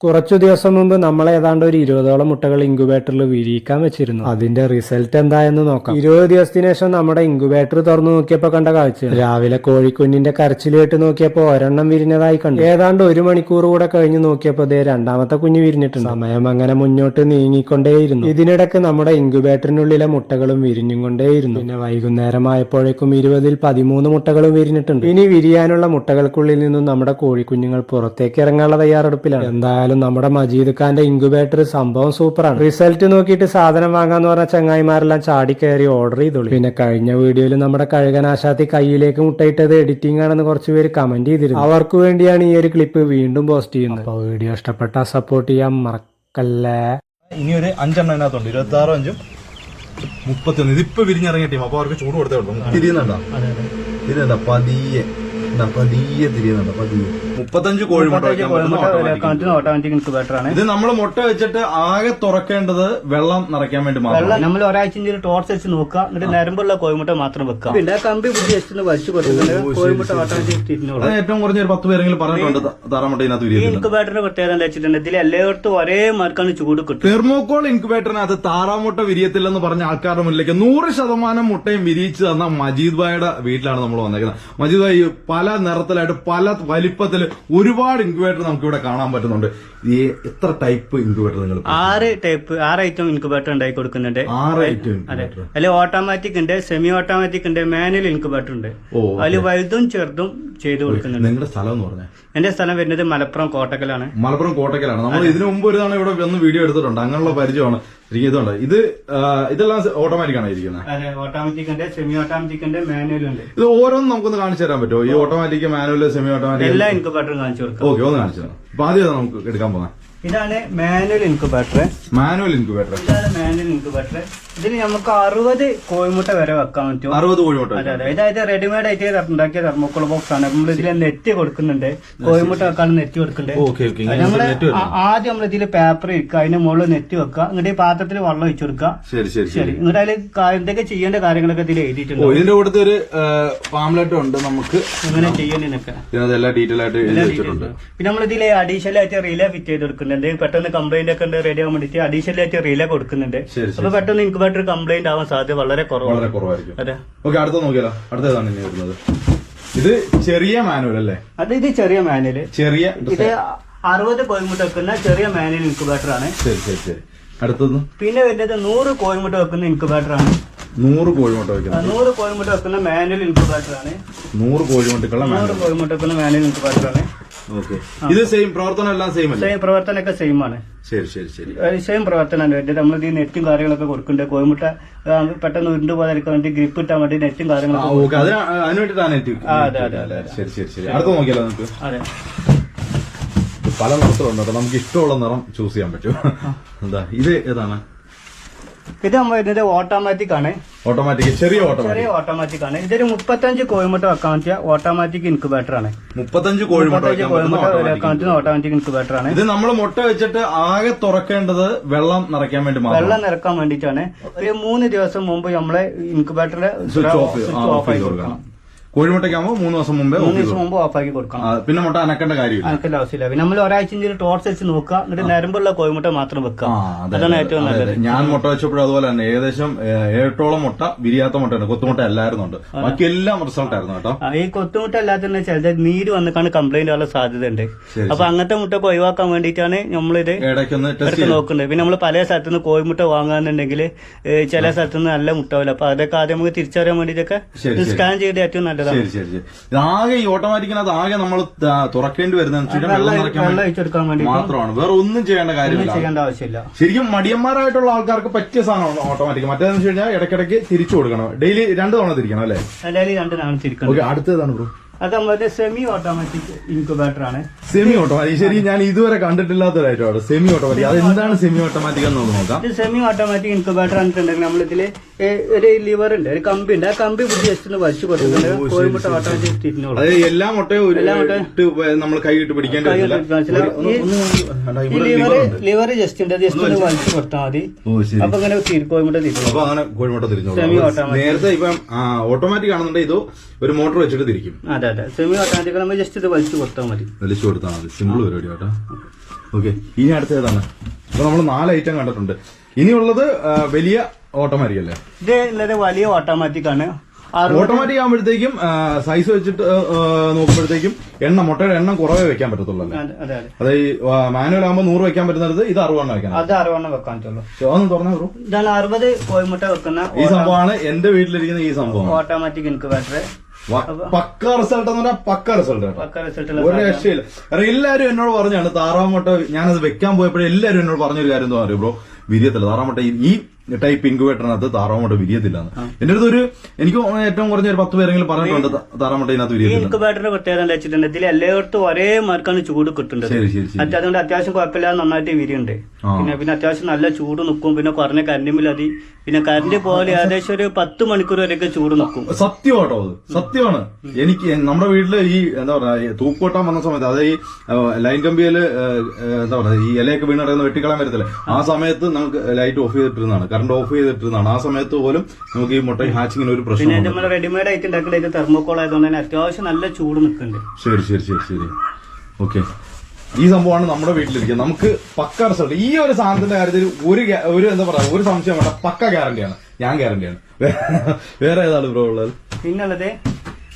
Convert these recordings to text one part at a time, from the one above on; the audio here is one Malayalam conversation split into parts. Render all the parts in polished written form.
കുറച്ചു ദിവസം മുമ്പ് നമ്മൾ ഏതാണ്ട് ഒരു 20ഓളം മുട്ടകൾ ഇൻക്യുബേറ്ററിൽ വിരിയിക്കാൻ വെച്ചിരുന്നു. അതിന്റെ റിസൾട്ട് എന്തായെന്ന് നോക്കാം. 20 ദിവസത്തിന് ശേഷം നമ്മുടെ ഇൻക്യുബേറ്റർ തുറന്നു നോക്കിയപ്പോൾ കണ്ട കാഴ്ച, രാവിലെ കോഴിക്കുഞ്ഞിന്റെ കരച്ചിൽ കേട്ട് നോക്കിയപ്പോൾ ഒരെണ്ണം വിരിഞ്ഞതായി കണ്ടു. ഏതാണ്ട് 1 മണിക്കൂർ കൂടെ കഴിഞ്ഞ് നോക്കിയപ്പോൾ ദേ രണ്ടാമത്തെ കുഞ്ഞ് വിരിഞ്ഞിട്ടുണ്ട്. സമയം അങ്ങനെ മുന്നോട്ട് നീങ്ങിക്കൊണ്ടേയിരുന്നു. ഇതിനിടയ്ക്ക് നമ്മുടെ ഇൻക്യുബേറ്ററിനുള്ളിലെ മുട്ടകളും വിരിഞ്ഞും കൊണ്ടേയിരുന്നു. പിന്നെ വൈകുന്നേരമായപ്പോഴേക്കും 20ൽ 13 മുട്ടകളും വിരിഞ്ഞിട്ടുണ്ട്. ഇനി വിരിയാനുള്ള മുട്ടകൾക്കുള്ളിൽ നിന്നും നമ്മുടെ കോഴിക്കുഞ്ഞുങ്ങൾ പുറത്തേക്ക് ഇറങ്ങാനുള്ള തയ്യാറെടുപ്പിലാണ്. എന്തായാലും നമ്മുടെ മജീദ് ഖാന്റെ ഇൻക്യുബേറ്റർ സംഭവം സൂപ്പറാണ്. റിസൾട്ട് നോക്കിയിട്ട് സാധനം വാങ്ങാന്ന് പറഞ്ഞ ചങ്ങായിമാരെല്ലാം ചാടി കയറി ഓർഡർ ചെയ്തോളൂ. പിന്നെ കഴിഞ്ഞ വീഡിയോയിൽ നമ്മുടെ കഴുകനാശാത്തി കയ്യിലേക്ക് മുട്ടയിട്ടത് എഡിറ്റിംഗ് ആണെന്ന് കുറച്ചുപേര് കമന്റ് ചെയ്തിരുന്നു. അവർക്ക് വേണ്ടിയാണ് ഈ ഒരു ക്ലിപ്പ് വീണ്ടും പോസ്റ്റ് ചെയ്യുന്നത്. അപ്പൊ വീഡിയോ ഇഷ്ടപ്പെട്ടാൽ സപ്പോർട്ട് ചെയ്യാൻ മറക്കല്ലേ. ഇനി ഒരു 5 എണ്ണം അതിനകത്തുണ്ട്. 26 5 31. ഇതിപ്പോ വിരിഞ്ഞിറങ്ങിയ ടീം. അപ്പൊ അവർക്ക് ചൂട് കൊടുത്തേ ഉള്ളൂ. തിരിയുന്നുണ്ടോ? തിരിയണ്ട, പതിയെ പതിയെ തിരിയുന്നുണ്ട്. പതിയെ 35 കോഴിമുട്ട. ഇത് നമ്മൾ മുട്ട വെച്ചിട്ട് ആകെ തുറക്കേണ്ടത് വെള്ളം നിറയ്ക്കാൻ വേണ്ടി മാത്രം. നമ്മൾ ഒരാഴ്ച ടോർച്ച് വെച്ച് നോക്കുക. എന്നിട്ട് നരമ്പുള്ള കോഴിമുട്ട മാത്രം വെക്കാം. പിന്നെ കമ്പി ബുദ്ധി വെച്ചിട്ട് വലിച്ചു കൊടുക്കുന്നത് കോഴിമുട്ട അത് ഏറ്റവും കുറഞ്ഞ ഒരു 10 പേരെങ്കിലും പറഞ്ഞിട്ടുണ്ട് താറാമുട്ട ഇതിനകത്ത് വിരിയുന്നത്. ഇൻക്യുബേറ്ററിന്റെ പ്രത്യേകത എന്താ വെച്ചിട്ടുണ്ട്, ഇതിൽ എല്ലായിടത്തും ഒരേ മാർക്കാണ് ചൂട് കിട്ടും. തെർമോകോൾ ഇൻക്യുബേറ്ററിനകത്ത് താറാമുട്ട വിരിയത്തില്ലെന്ന് പറഞ്ഞ ആൾക്കാരുടെ മുന്നിലേക്ക് 100% മുട്ടയും വിരിയിച്ച് തന്ന മജീദ് ഭായിയുടെ വീട്ടിലാണ് നമ്മൾ വന്നേക്കുന്നത്. മജീദ് ഭായി പല നിറത്തിലായിട്ട് പല വലിപ്പത്തിൽ ഒരുപാട് ഇൻക്യുബേറ്റർ നമുക്ക് ഇവിടെ കാണാൻ പറ്റുന്നുണ്ട്. ഈ എത്ര ടൈപ്പ് ഇൻക്യുബേറ്റർ നിങ്ങൾ? 6 ഐറ്റം ഇൻക്യുബേറ്റർ ഉണ്ടാക്കി കൊടുക്കുന്നുണ്ട്. 6 ഐറ്റം. അതെ, അതിൽ ഓട്ടോമാറ്റിക് ഉണ്ട്, സെമി ഓട്ടോമാറ്റിക് ഉണ്ട്, മാനുവൽ ഇൻക്യുബേറ്റർ ഉണ്ട്. അതിൽ വലുതും ചെറുതും ചെയ്ത് കൊടുക്കുന്നുണ്ട്. നിങ്ങളുടെ സ്ഥലം എന്ന് പറഞ്ഞാൽ? എന്റെ സ്ഥലം വരുന്നത് മലപ്പുറം കോട്ടക്കലാണ്. മലപ്പുറം കോട്ടക്കലാണ്. നമ്മൾ ഇതിനു മുമ്പ് ഒരു തവണ ഇവിടെ ഒന്ന് വീഡിയോ എടുത്തിട്ടുണ്ട്. അങ്ങനെയുള്ള പരിചയമാണ്. ഇതുണ്ട്. ഇതെല്ലാം ഓട്ടോമാറ്റിക് ആണ് ഇരിക്കുന്നത്. അതെ, ഓട്ടോമാറ്റിക് ഉണ്ട്, സെമി ഓട്ടോമാറ്റിക് ഉണ്ട്, മാനുവൽ ഉണ്ട്. ഇത് ഓരോന്നും നമുക്കൊന്ന് കാണിച്ചു തരാൻ പറ്റുമോ? ഈ ഓട്ടോമാറ്റിക്, മാനുവൽ, സെമി ഓട്ടോമാറ്റിക് എല്ലാ ഇൻക്യുബേറ്ററും കാണിച്ചു കൊടുക്കും. ഓക്കെ, ഒന്ന് കാണിച്ചു തരാം. അപ്പൊ ആദ്യം നമുക്ക് എടുക്കാൻ പോകാം. ഇതാണ് മാനുവൽ ഇൻക്യുബേറ്റർ. Manual incubator. ഇതാണ് മാനുവൽ ഇൻക്യുബേറ്റർ. ഇതിന് നമുക്ക് 60 കോഴിമുട്ട വരെ വെക്കാൻ പറ്റും. 60 കോഴിമുട്ട. അതെ അതെ, ഇതായത് റെഡിമെയ്ഡ് ആയിട്ട് ഉണ്ടാക്കിയ തെർമോക്കോൾ ബോക്സ് ആണ്. നമ്മൾ ഇതിൽ നെറ്റ് കൊടുക്കുന്നുണ്ട്, കോഴിമുട്ട വെക്കാൻ നെറ്റ് കൊടുക്കുന്നുണ്ട്. നമ്മള് ആദ്യം നമ്മൾ ഇതിൽ പേപ്പർ ഇരിക്കുക, അതിന് മുകളിൽ നെറ്റ് വെക്കുക, എന്നിട്ട് ഈ പാത്രത്തിൽ വെള്ളം ഒഴിച്ചു കൊടുക്കുക. ശരി, എന്നിട്ട് അതിൽ എന്തൊക്കെ ചെയ്യേണ്ട കാര്യങ്ങളൊക്കെ ഇതിൽ എഴുതിയിട്ടുണ്ട്. ഇതിന്റെ കൂടെ ഒരു പാംലെറ്റ് ഉണ്ട്, നമുക്ക് എങ്ങനെ ചെയ്യേണ്ടതൊക്കെ എല്ലാ ഡീറ്റെയിൽ ആയിട്ട് എഴുതിയിട്ടുണ്ട്. പിന്നെ നമ്മൾ ഇതിൽ അഡീഷണൽ ആയിട്ട് റിലേ ഫിറ്റ് ചെയ്ത് കൊടുക്കുന്നുണ്ട്. പെട്ടെന്ന് കംപ്ലൈന്റ് ഒക്കെ ഉണ്ട് റെഡി ആവാൻ വേണ്ടിട്ട് അഡീഷണൽ ആയിട്ട് റിലേ കൊടുക്കുന്നുണ്ട്. അപ്പൊ പെട്ടെന്ന് ഇൻക്യുബേറ്റർ കംപ്ലൈന്റ് ആവാൻ സാധ്യത വളരെ കുറവായിരിക്കും. അതെ, ഓക്കെ, അടുത്ത നോക്കിയാലോ. അടുത്തതാണ് ഇനി വരുന്നത്. ഇത് ചെറിയ മാനുവൽ അല്ലേ? അത് ഇത് ചെറിയ മാനുവൽ. ചെറിയ ഇത് 60 കോഴിമുട്ട വെക്കുന്ന ചെറിയ മാനുവൽ ഇൻക്യുബേറ്റർ ആണ്. ശരി. അടുത്തത് പിന്നെ വരുന്നത് 100 കോഴിമുട്ട വെക്കുന്ന ഇൻക്യുബേറ്റർ ആണ്. 100 കോഴിമുട്ട വെക്കുന്നത്. 100 കോഴിമുട്ട വെക്കുന്ന മാനുവൽ ഇൻക്യുബേറ്റർ ആണ്. 100 കോഴിമുട്ടക്കുള്ള 100 കോഴിമുട്ട വെക്കുന്ന മാനുവൽ ഇൻക്യുബേറ്റർ ആണ്. ഓക്കെ, ഇത് സെയിം പ്രവർത്തനം എല്ലാം സെയിം അല്ലേ? സെയിം പ്രവർത്തനമൊക്കെ സെയിം ആണ്. ശരി. സെയിം പ്രവർത്തനമാണ് വേണ്ടത്. നമ്മൾ ഈ നെറ്റും കാര്യങ്ങളൊക്കെ കൊടുക്കുന്നുണ്ട്. കോഴിമുട്ട പെട്ടെന്ന് ഉരുണ്ടു പോകാതിരിക്കാൻ വേണ്ടി ഗ്രിപ്പ് ഇട്ടാൻ വേണ്ടി നെറ്റും കാര്യങ്ങളൊക്കെ. അതിന് വേണ്ടിയിട്ടാണ് നെറ്റ്. അതെ. ശരി. അടുത്ത നോക്കിയാലോ നമുക്ക്. അതെ, പല നിറത്തിലുണ്ട്. നമുക്ക് ഇഷ്ടമുള്ള നിറം ചൂസ് ചെയ്യാൻ പറ്റും. എന്താ ഇത്? ഏതാണ് ഇത്? നമ്മൾ ഇതിന്റെ ഓട്ടോമാറ്റിക് ആണ്. ഓട്ടോമാറ്റിക്, ചെറിയ ഓട്ടോമാറ്റിക് ആണ്. ഇതൊരു 35 കോഴിമുട്ട വെക്കാൻ പറ്റിയ ഓട്ടോമാറ്റിക് ഇൻക്യുബേറ്റർ ആണ്. 35 കോഴിമുട്ട വെക്കാൻ പറ്റുന്ന ഓട്ടോമാറ്റിക് ഇൻക്യുബേറ്റർ ആണ്. ഇത് നമ്മൾ മുട്ട വെച്ചിട്ട് ആകെ തുറക്കേണ്ടത് വെള്ളം നിറയ്ക്കാൻ വേണ്ടി മാത്രം. വെള്ളം നിറക്കാൻ വേണ്ടിയിട്ടാണ്. ഒരു 3 ദിവസം മുമ്പ് നമ്മളെ ഇൻക്യുബേറ്ററിന്റെ സ്വിച്ച് ഓഫ് ആയി കൊടുക്കണം. കോഴിമുട്ടയ്ക്കാകുമ്പോൾ 3 ദിവസം മുമ്പ് ഓഫാക്കി കൊടുക്കണം. പിന്നെ മുട്ട അനക്കേണ്ട കാര്യമില്ല, അനക്കേണ്ട ആവശ്യമില്ല. പിന്നെ നമ്മൾ ഒരാഴ്ച ടോർച്ച് വെച്ച് നോക്കുക, എന്നിട്ട് നരമ്പുള്ള കോഴിമുട്ട മാത്രം വെക്കുക. അതാണ് ഏറ്റവും നല്ലത്. ഞാൻ മുട്ട വെച്ചപ്പോഴും അതുപോലെ തന്നെ ഏകദേശം 7ഓളം മുട്ട വിരിയാത്ത മുട്ടയാണ്, കൊത്തുമുട്ട അല്ലായിരുന്നുണ്ട്. ബാക്കി എല്ലാം റിസൾട്ട് ആയിരുന്നു കേട്ടോ. ഈ കൊത്തുമുട്ട അല്ലാത്ത ചിലത് നീര് വന്നിട്ടാണ് കംപ്ലൈന്റ് ആവാൻ സാധ്യത ഉണ്ട്. അപ്പൊ അങ്ങനത്തെ മുട്ട ഒഴിവാക്കാൻ വേണ്ടിയിട്ടാണ് നമ്മളിത് ഇടയ്ക്ക് നോക്കുന്നത്. പിന്നെ നമ്മൾ പല സ്ഥലത്തുനിന്ന് കോഴിമുട്ട വാങ്ങാന്നുണ്ടെങ്കിൽ ചില സ്ഥലത്തുനിന്ന് നല്ല മുട്ട ആവില്ല. അപ്പൊ അതൊക്കെ ആദ്യം നമുക്ക് തിരിച്ചറിയാൻ വേണ്ടിയിട്ടൊക്കെ സ്കാൻ ചെയ്ത് ഏറ്റവും നല്ലത്. ശരി. ആകെ ഈ ഓട്ടോമാറ്റിക്കിനകത്ത് ആകെ നമ്മൾ തുറക്കേണ്ടി വരുന്നത് വെള്ളം നിറയ്ക്കാൻ വേണ്ടി മാത്രമാണ്. വേറെ ഒന്നും ചെയ്യേണ്ട ആവശ്യമില്ല. ശരിക്കും മടിയന്മാരായിട്ടുള്ള ആൾക്കാർക്ക് പറ്റിയ സാധനമാണ് ഓട്ടോമാറ്റിക്. മറ്റേതെന്ന് വെച്ച് കഴിഞ്ഞാൽ ഇടയ്ക്കിടയ്ക്ക് തിരിച്ചു കൊടുക്കണം. ഡെയിലി 2 തവണ തിരിക്കണം അല്ലേ? ഡെയിലി 2 തവണ തിരിക്കണം. ഓക്കെ, അടുത്തതാണ് ബ്രോ. അത് നമ്മുടെ സെമി ഓട്ടോമാറ്റിക് ഇൻക്യുബേറ്റർ ആണ്. Semi automatic. ശരി, ഞാൻ ഇതുവരെ കണ്ടിട്ടില്ലാത്തതായിട്ടാണ് സെമി ഓട്ടോമാറ്റിക്. അതെന്താണ് സെമി ഓട്ടോമാറ്റിക് എന്ന് നോക്കാം. ഇത് സെമി ഓട്ടോമാറ്റിക് ഇൻക്യുബേറ്റർ ആണെന്നുണ്ടെങ്കിൽ നമ്മളിതില് ഒരു ലിവർ ഉണ്ട്, ഒരു കമ്പി ഉണ്ട്. ആ കമ്പി ജസ്റ്റ് ഒന്ന് വലിച്ചു കൊടുക്കുന്നുണ്ട്. കോഴിമുട്ട ഓട്ടോമാറ്റിക് തിരിഞ്ഞോളൂ. അതായത് എല്ലാ മുട്ടയും നമ്മൾ കൈയിട്ട് പിടിക്കേണ്ട ലിവർ ജസ്റ്റ് ഉണ്ട്, ജസ്റ്റ് ഒന്ന് വലിച്ചു കൊടുത്താൽ മതി. അപ്പൊ അങ്ങനെ കോഴിമുട്ട തിരിച്ചു. അപ്പൊ അങ്ങനെ കോഴിമുട്ട തിരിഞ്ഞോളൂ. നേരത്തെ ഇപ്പം ഓട്ടോമാറ്റിക് ആണെന്നുണ്ടെങ്കിൽ ഇത് ഒരു മോട്ടോർ വെച്ചിട്ട് തിരിക്കും. അതെ. അതെ സെമി ഓട്ടോമാറ്റിക് നമ്മൾ ജസ്റ്റ് ഇത് വലിച്ചു കൊടുത്താൽ മതി. വലിച്ചു കൊടുത്താൽ മതി, സിമ്പിൾ പരിപാടി കേട്ടോ. ഓക്കെ, ഇനി അടുത്ത ഏതാണ്? അപ്പൊ നമ്മൾ 4 ഐറ്റം കണ്ടിട്ടുണ്ട്. ഇനിയുള്ളത് വലിയ ഓട്ടോമാറ്റിക് അല്ലേ? ഇത് ഉള്ളത് വലിയ ഓട്ടോമാറ്റിക് ആണ്. ഓട്ടോമാറ്റിക് ആകുമ്പോഴത്തേക്കും സൈസ് വെച്ചിട്ട് നോക്കുമ്പോഴത്തേക്കും മുട്ടയുടെ എണ്ണം കുറവേ വെക്കാൻ പറ്റത്തുള്ളൂ അല്ലേ? അതെ അതെ. ഈ മാനുവൽ ആകുമ്പോൾ 100 വെക്കാൻ പറ്റുന്നത് ഇത് 60 വെക്കാൻ. അത് 60 വെക്കാൻ പറ്റുള്ളൂ. ഒന്ന് തുറന്നേ ബ്രോ. ഇതാണ് 60 കോഴിമുട്ട വെക്കുന്ന ഈ സംഭവമാണ് എന്റെ വീട്ടിലിരിക്കുന്ന ഈ സംഭവം. Automatic incubator. പക്ക റിസൾട്ട് എന്ന് പറഞ്ഞാൽ പക്ക റിസൾട്ട്. ഒരു രക്ഷയില്ല. കാരണം എല്ലാരും എന്നോട് പറഞ്ഞാണ് താറാമുട്ട, ഞാനത് വെക്കാൻ പോയപ്പോഴേ എല്ലാരും എന്നോട് പറഞ്ഞൊരു കാര്യം എന്താ പറയുക ബ്രോ, വിരിയത്തില്ല താറാമുട്ട, ഈ ടൈപ്പ് ഇൻക്യുബേറ്ററിനകത്ത് താറാമുട്ട വിരിയത്തില്ലാന്ന്. എന്റെ അടുത്ത് ഏറ്റവും കുറഞ്ഞ ഒരു 10 പേരെങ്കിലും പറഞ്ഞിട്ടുണ്ട് താറാമുട്ട ഇതിനകത്ത് വിരിയത്തില്ല. ഇൻക്യുബേറ്ററിന്റെ പ്രത്യേകത എന്താ വെച്ചിട്ടുണ്ട്, ഇതിൽ എല്ലായിടത്തും ഒരേ മാർക്കാണ് ചൂട് കിട്ടുന്നത്. അതുകൊണ്ട് അത്യാവശ്യം കുഴപ്പമില്ലാതെ നന്നായിട്ട് വിരിയുണ്ട്. പിന്നെ അത്യാവശ്യം നല്ല ചൂട് നിൽക്കും. പിന്നെ കുറഞ്ഞ കറണ്ട് ബിൽ മതി. പിന്നെ കറണ്ട് പോലെ ഏകദേശം ഒരു 10 മണിക്കൂർ വരെയൊക്കെ ചൂട് നിൽക്കും. സത്യമാട്ടോ, അത് സത്യമാണ്. എനിക്ക് നമ്മുടെ വീട്ടില് ഈ എന്താ പറയാ തൂക്കോട്ടാൻ വന്ന സമയത്ത്, അതായത് ഈ ലൈൻ കമ്പിയില് എന്താ പറയാ ഈ ഇലയൊക്കെ വീണ് കിടന്ന് വെട്ടിക്കളയാൻ വരത്തില്ല, ആ സമയത്ത് നമുക്ക് ലൈറ്റ് ഓഫ് ചെയ്തിട്ടിരുന്നതാണ്, കറണ്ട് ഓഫ് ചെയ്തിട്ടിരുന്നതാണ്. ആ സമയത്ത് പോലും നമുക്ക് ഈ മുട്ട ഹാച്ചിങ്ങിന് ഒരു പ്രശ്നം. പിന്നെ നമ്മൾ റെഡിമെയ്ഡ് ആയിട്ട് ഉണ്ടാക്കുന്ന തെർമോക്കോൾ ആയതുകൊണ്ട് തന്നെ അത്യാവശ്യം നല്ല ചൂട് നിൽക്കുന്നുണ്ട്. ശരി. ഓക്കെ, ഈ സംഭവമാണ് നമ്മുടെ വീട്ടിലിരിക്കുന്നത്. നമുക്ക് പക്ക റിസൾട്ട്. ഈ ഒരു സാധനത്തിന്റെ കാര്യത്തിൽ ഒരു എന്താ പറയാ ഒരു സംശയം വേണ്ട, പക്ക ഗ്യാരണ്ടിയാണ്. ഞാൻ ഗ്യാരണ്ടിയാണ്. വേറെ ഏതാണ് ബ്രോ ഉള്ളത്? പിന്നുള്ളത്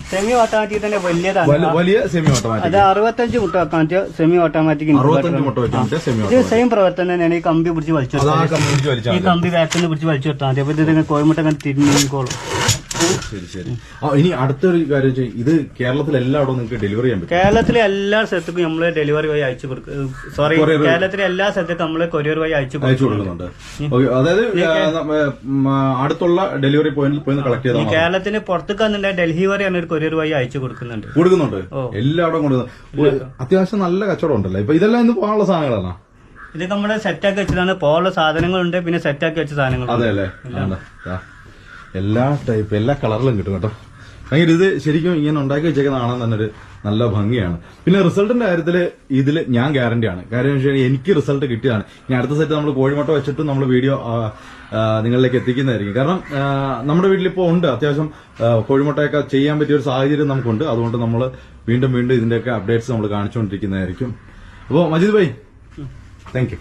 സെമി ഓട്ടോമാറ്റിക് തന്നെ വലിയതാണ്. വലിയ സെമി ഓട്ടോമാറ്റിക്. അത് 65 മുട്ട വെക്കാൻ പറ്റിയ സെമി ഓട്ടോമാറ്റിക്. 65 മുട്ട വെക്കാൻ പറ്റിയ സെമി ഇത് സെയിം പ്രവർത്തനം തന്നെയാണ്. ഈ കമ്പി പിടിച്ച് വലിച്ചു, ഈ കമ്പി ബാക്കിൽ പിടിച്ച് വലിച്ചു കൊടുത്താൽ മതി. അപ്പൊ ഇത് കോഴിമുട്ട അങ്ങനെ തിരിഞ്ഞോളും. ശരി. ഇനി അടുത്തൊരു കാര്യം, ഇത് കേരളത്തിൽ എല്ലായിടവും നിങ്ങൾക്ക് ഡെലിവറി ചെയ്യാൻ പറ്റും? കേരളത്തിലെ എല്ലാ സ്ഥലത്തേക്കും നമ്മള് ഡെലിവറി വഴി അയച്ചു കൊടുക്കും. സോറി, കേരളത്തിലെ എല്ലാ സ്ഥലത്തേക്കും നമ്മള് കൊറിയർ വഴി അയച്ചു കൊടുക്കുന്നുണ്ട്. അതായത് അടുത്തുള്ള ഡെലിവറി പോയിന്റിൽ പോയി കളക്ട് ചെയ്താൽ കേരളത്തിന് പുറത്തേക്കാന്നുണ്ടെ ഡൽഹി വരെ ഒരു കൊറിയർ വഴി അയച്ചു കൊടുക്കുന്നുണ്ട്. എല്ലായിടവും കൊടുക്കുന്നുണ്ട്. അത്യാവശ്യം നല്ല കച്ചവടം ഉണ്ടല്ലോ. ഇപ്പൊ ഇതെല്ലാം ഇന്ന് പോകാനുള്ള സാധനങ്ങളാണ്. ഇത് നമ്മുടെ സെറ്റാക്കി വെച്ചതാണ്. പോകാനുള്ള സാധനങ്ങളുണ്ട്, പിന്നെ സെറ്റാക്കി വെച്ച സാധനങ്ങൾ. അതെ അല്ലേ? എല്ലാ ടൈപ്പ് എല്ലാ കളറിലും കിട്ടും കേട്ടോ. ഭയങ്കര ഇത് ശരിക്കും ഇങ്ങനെ ഉണ്ടാക്കി വെച്ചേക്കുന്ന കാണാൻ തന്നെ ഒരു നല്ല ഭംഗിയാണ്. പിന്നെ റിസൾട്ടിന്റെ കാര്യത്തിൽ ഇതിൽ ഞാൻ ഗ്യാരണ്ടിയാണ്. കാര്യം എന്ന് വെച്ചാൽ എനിക്ക് റിസൾട്ട് കിട്ടിയതാണ്. ഇനി അടുത്ത സെറ്റ് നമ്മൾ കോഴിമുട്ട വെച്ചിട്ട് നമ്മൾ വീഡിയോ നിങ്ങളിലേക്ക് എത്തിക്കുന്നതായിരിക്കും. കാരണം നമ്മുടെ വീട്ടിലിപ്പോൾ ഉണ്ട് അത്യാവശ്യം കോഴിമുട്ടയൊക്കെ ചെയ്യാൻ പറ്റിയ ഒരു സാഹചര്യം നമുക്കുണ്ട്. അതുകൊണ്ട് നമ്മൾ വീണ്ടും ഇതിന്റെയൊക്കെ അപ്ഡേറ്റ്സ് നമ്മൾ കാണിച്ചുകൊണ്ടിരിക്കുന്നതായിരിക്കും. അപ്പോൾ മജീദ് ഭായി, താങ്ക് യു.